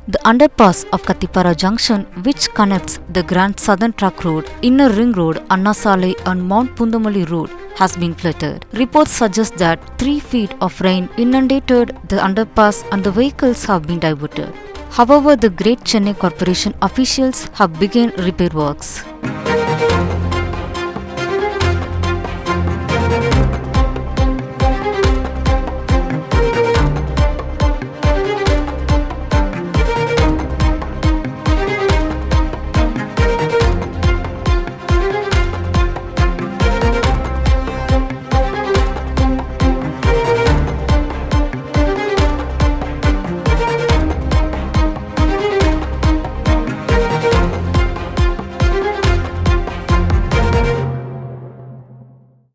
The underpass of Kathipara junction, which connects the Grand Southern Truck Road, Inner Ring Road, Salai and Mount-Poonamallee Road, has been flooded. Reports suggest that 3 feet of rain inundated the underpass and the vehicles have been diverted. However, the Greater Chennai Corporation officials have begun repair works.